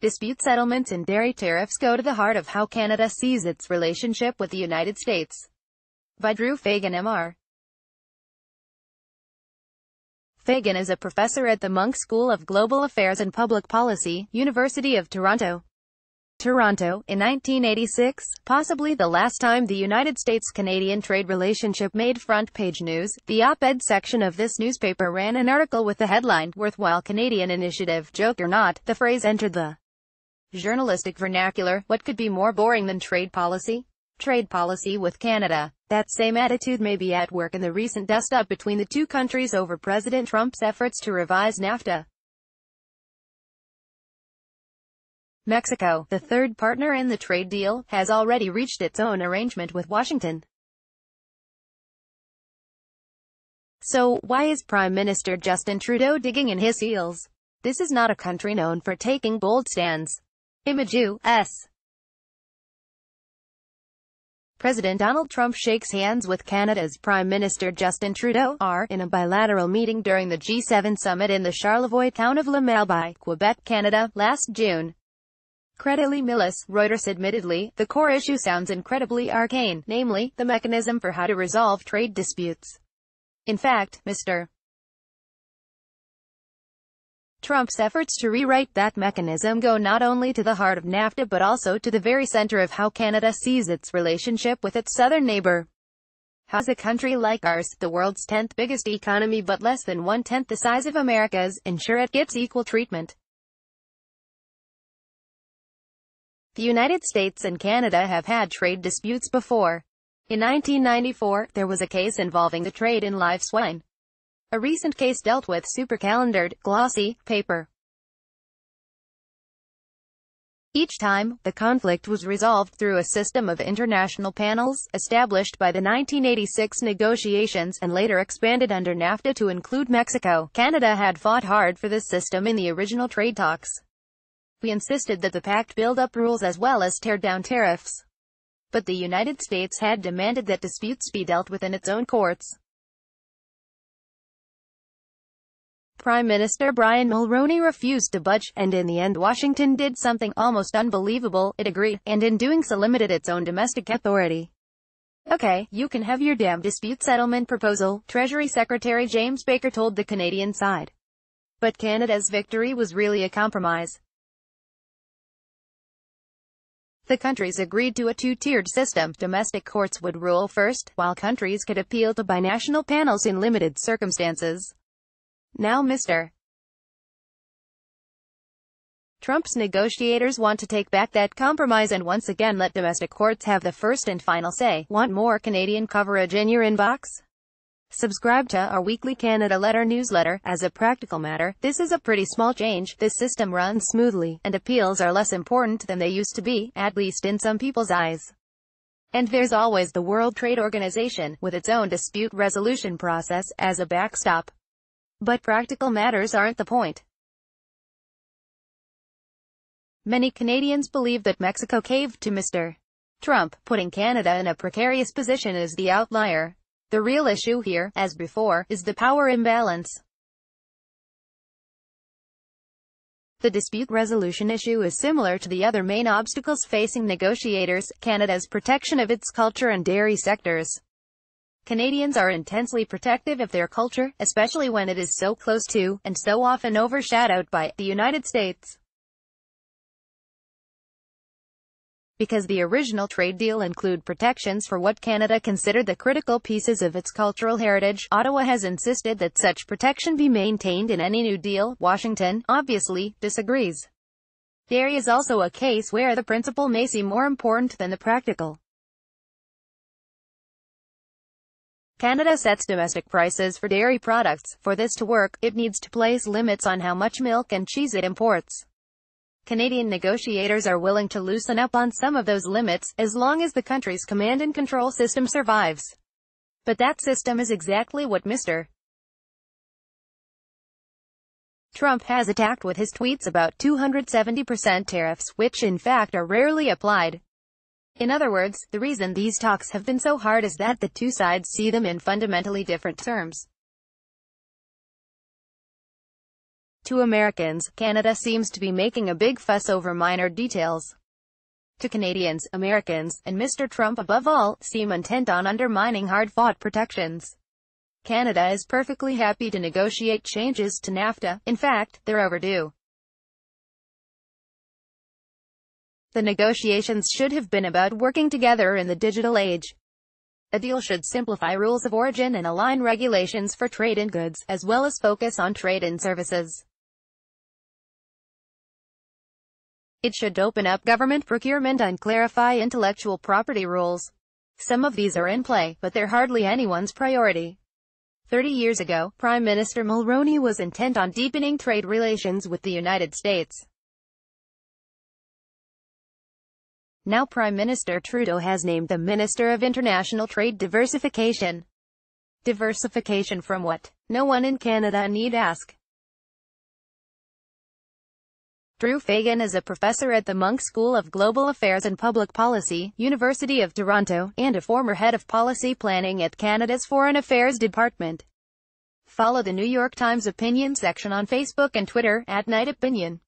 Dispute settlements and dairy tariffs go to the heart of how Canada sees its relationship with the United States. By Drew FaganMr. Fagan is a professor at the Munk School of Global Affairs and Public Policy, University of Toronto. Toronto, in 1986, possibly the last time the United States-Canadian trade relationship made front-page news, the op-ed section of this newspaper ran an article with the headline, "Worthwhile Canadian Initiative, Joke or Not." The phrase entered the journalistic vernacular. What could be more boring than trade policy? Trade policy with Canada. That same attitude may be at work in the recent dust-up between the two countries over President Trump's efforts to revise NAFTA. Mexico, the third partner in the trade deal, has already reached its own arrangement with Washington. So, why is Prime Minister Justin Trudeau digging in his heels? This is not a country known for taking bold stands. Image U.S. President Donald Trump shakes hands with Canada's Prime Minister Justin Trudeau in a bilateral meeting during the G7 summit in the Charlevoix town of La Malbaie, Quebec, Canada, last June. Credibly Millis, Reuters. Admittedly, the core issue sounds incredibly arcane, namely, the mechanism for how to resolve trade disputes. In fact, Mr. Trump's efforts to rewrite that mechanism go not only to the heart of NAFTA but also to the very center of how Canada sees its relationship with its southern neighbor. How does a country like ours, the world's 10th biggest economy but less than 1/10 the size of America's, ensure it gets equal treatment? The United States and Canada have had trade disputes before. In 1994, there was a case involving the trade in live swine. A recent case dealt with super-calendared, glossy paper. Each time, the conflict was resolved through a system of international panels, established by the 1986 negotiations, and later expanded under NAFTA to include Mexico. Canada had fought hard for this system in the original trade talks. We insisted that the pact build up rules as well as tear down tariffs. But the United States had demanded that disputes be dealt with in its own courts. Prime Minister Brian Mulroney refused to budge, and in the end Washington did something almost unbelievable. It agreed, and in doing so limited its own domestic authority. "Okay, you can have your damn dispute settlement proposal," Treasury Secretary James Baker told the Canadian side. But Canada's victory was really a compromise. The countries agreed to a two-tiered system. Domestic courts would rule first, while countries could appeal to binational panels in limited circumstances. Now Mr. Trump's negotiators want to take back that compromise and once again let domestic courts have the first and final say. Want more Canadian coverage in your inbox? Subscribe to our weekly Canada Letter newsletter. As a practical matter, this is a pretty small change. This system runs smoothly, and appeals are less important than they used to be, at least in some people's eyes. And there's always the World Trade Organization, with its own dispute resolution process, as a backstop. But practical matters aren't the point. Many Canadians believe that Mexico caved to Mr. Trump. Putting Canada in a precarious position is the outlier. The real issue here, as before, is the power imbalance. The dispute resolution issue is similar to the other main obstacles facing negotiators: Canada's protection of its culture and dairy sectors. Canadians are intensely protective of their culture, especially when it is so close to, and so often overshadowed by, the United States. Because the original trade deal included protections for what Canada considered the critical pieces of its cultural heritage, Ottawa has insisted that such protection be maintained in any new deal. Washington, obviously, disagrees. Dairy is also a case where the principle may seem more important than the practical. Canada sets domestic prices for dairy products. For this to work, it needs to place limits on how much milk and cheese it imports. Canadian negotiators are willing to loosen up on some of those limits, as long as the country's command and control system survives. But that system is exactly what Mr. Trump has attacked with his tweets about 270% tariffs, which in fact are rarely applied. In other words, the reason these talks have been so hard is that the two sides see them in fundamentally different terms. To Americans, Canada seems to be making a big fuss over minor details. To Canadians, Americans, and Mr. Trump above all, seem intent on undermining hard-fought protections. Canada is perfectly happy to negotiate changes to NAFTA. In fact, they're overdue. The negotiations should have been about working together in the digital age. A deal should simplify rules of origin and align regulations for trade in goods, as well as focus on trade in services. It should open up government procurement and clarify intellectual property rules. Some of these are in play, but they're hardly anyone's priority. 30 years ago, Prime Minister Mulroney was intent on deepening trade relations with the United States. Now Prime Minister Trudeau has named the Minister of International Trade Diversification. Diversification from what? No one in Canada need ask. Drew Fagan is a professor at the Munk School of Global Affairs and Public Policy, University of Toronto, and a former head of policy planning at Canada's Foreign Affairs Department. Follow the New York Times opinion section on Facebook and Twitter, @KnightOpinion.